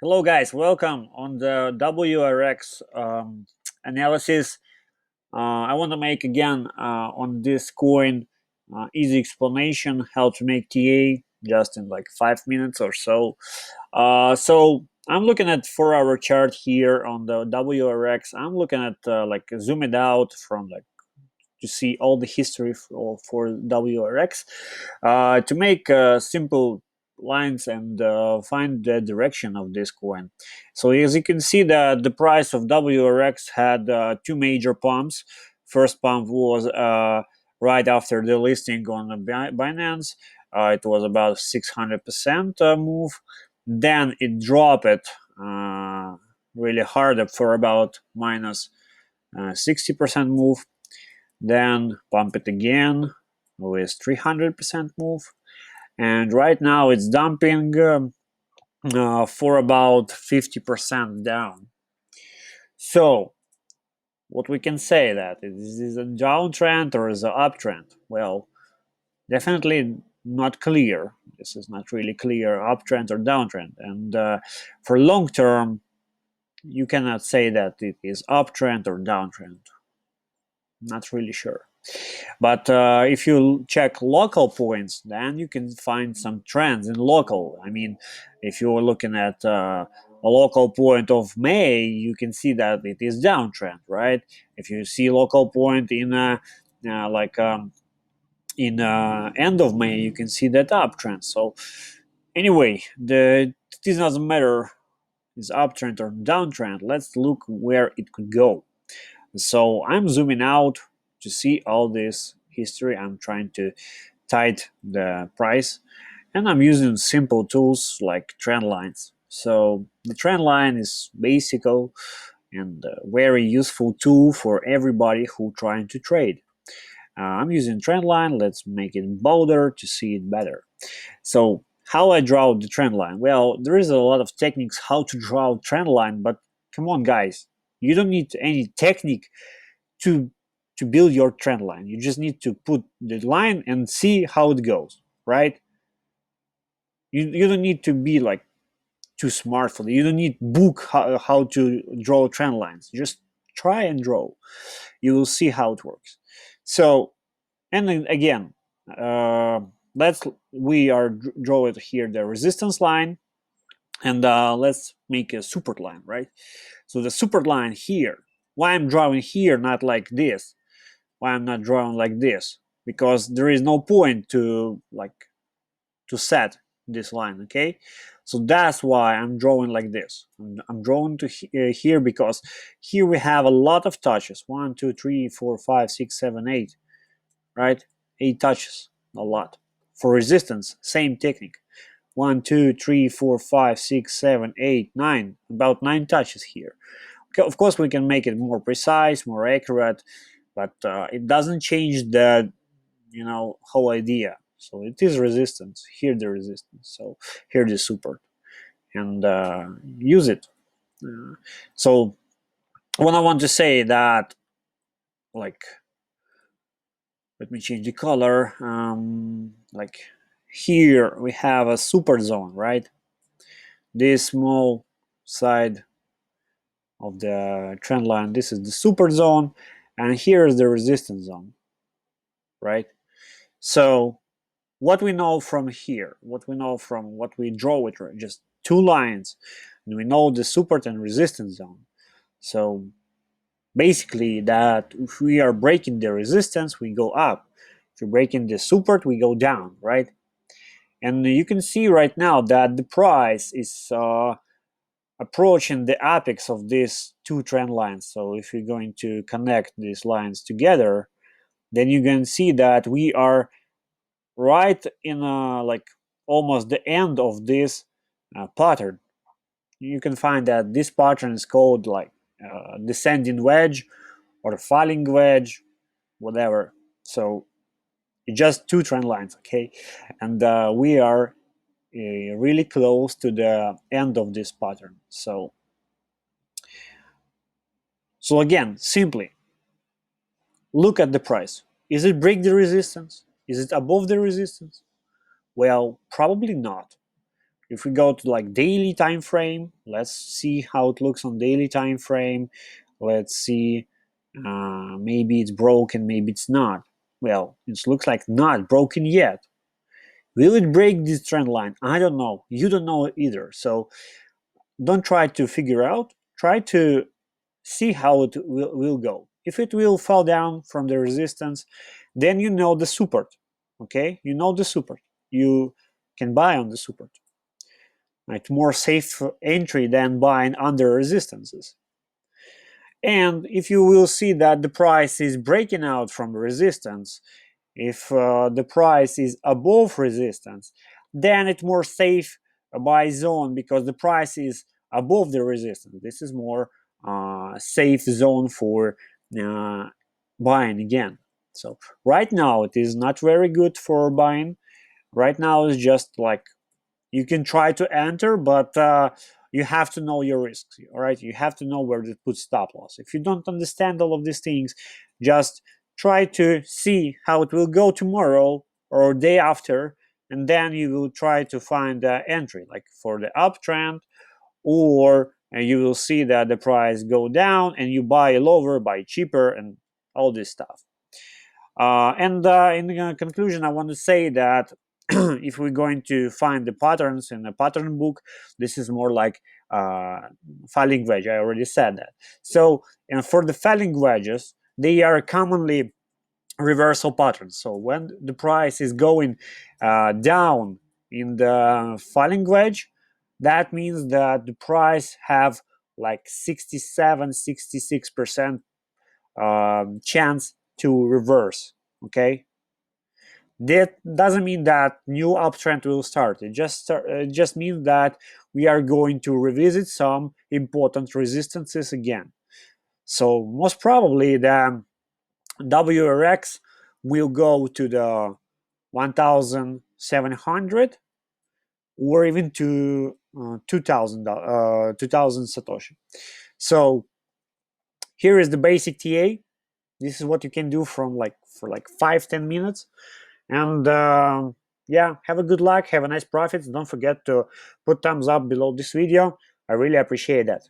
Hello guys, welcome on the WRX analysis. I want to make again on this coin easy explanation how to make TA just in like 5 minutes or so. So I'm looking at 4 hour chart here on the WRX. I'm looking at like zoom it out from like to see all the history for WRX to make simple lines and find the direction of this coin. So as you can see that the price of WRX had two major pumps. First pump was right after the listing on Binance. It was about 600% move. Then it dropped it really hard for about minus 60% move, then pump it again with 300% move, and right now it's dumping for about 50% down. So what we can say that is this a downtrend or is an uptrend? Well, definitely not clear. This is not really clear uptrend or downtrend, and for long term you cannot say that it is uptrend or downtrend. Not really sure. But if you check local points, then you can find some trends in local. I mean, if you're looking at a local point of May, you can see that it is downtrend, right? If you see local point in like in end of May, you can see that uptrend. So anyway, it doesn't matter is uptrend or downtrend. Let's look where it could go. So I'm zooming out to see all this history. I'm trying to tight the price, and I'm using simple tools like trend lines. So the trend line is basic and a very useful tool for everybody who trying to trade. I'm using trend line. Let's make it bolder to see it better. So how I draw the trend line? Well, there is a lot of techniques how to draw trend line, but come on guys, you don't need any technique to build your trend line. You just need to put the line and see how it goes, right? You don't need to be like too smart for it. You don't need book how to draw trend lines. Just try and draw. You will see how it works. So, and then again, let's we are draw it here the resistance line, and let's make a support line, right? So the support line here. Why I'm drawing here, not like this? Why I'm not drawing like this? Because there is no point to like to set this line, okay? So that's why I'm drawing like this. I'm drawing to here because here we have a lot of touches. 1, 2, 3, 4, 5, 6, 7, 8, right? 8 touches, a lot. For resistance, same technique. 1, 2, 3, 4, 5, 6, 7, 8, 9, about 9 touches here. Okay, of course, we can make it more precise, more accurate, but it doesn't change the whole idea. So it is resistance here, the resistance, so here the support, and use it. So what I want to say that, like, let me change the color. Like here we have a super zone, right? This small side of the trend line, this is the super zone, and here is the resistance zone, right? So what we know from here, what we know from what we draw with just two lines, and we know the support and resistance zone. So basically that if we are breaking the resistance, we go up. If we're breaking the support, we go down, right? And you can see right now that the price is approaching the apex of these two trend lines. So if you're going to connect these lines together, then you can see that we are right in like almost the end of this pattern. You can find that this pattern is called like descending wedge or falling wedge, whatever. So it's just two trend lines, okay? And we are really close to the end of this pattern. So again, simply look at the price. Is it break the resistance? Is it above the resistance? Well, probably not. if we go to like daily time frame, let's see how it looks on daily time frame. Let's see, maybe it's broken, maybe it's not. Well, it looks like not broken yet. Will it break this trend line? I don't know. You don't know either. So don't try to figure out. Try to see how it will go. If it will fall down from the resistance, then you know the support. Okay, you know the support. You can buy on the support. Right, more safe entry than buying under resistances. And if you will see that the price is breaking out from resistance, if the price is above resistance, then it's more safe buy zone because the price is above the resistance. This is more safe zone for buying again. So right now it is not very good for buying. Right now it's just like you can try to enter, but you have to know your risks. All right, you have to know where to put stop loss. If you don't understand all of these things, just try to see how it will go tomorrow or day after, and then you will try to find the entry, like for the uptrend, or you will see that the price go down and you buy lower, buy cheaper, and all this stuff. And in the conclusion, I want to say that if we're going to find the patterns in a pattern book, this is more like falling wedge. I already said that. So for the falling wedges, they are commonly reversal patterns. So when the price is going down in the falling wedge, that means that the price have like 67-66% chance to reverse. Okay, that doesn't mean that new uptrend will start. It just means that we are going to revisit some important resistances again. So most probably the WRX will go to the 1,700 or even to 2,000 Satoshi. So here is the basic TA. This is what you can do for like 5-10 minutes. And yeah, have a good luck, have a nice profits. Don't forget to put thumbs up below this video. I really appreciate that.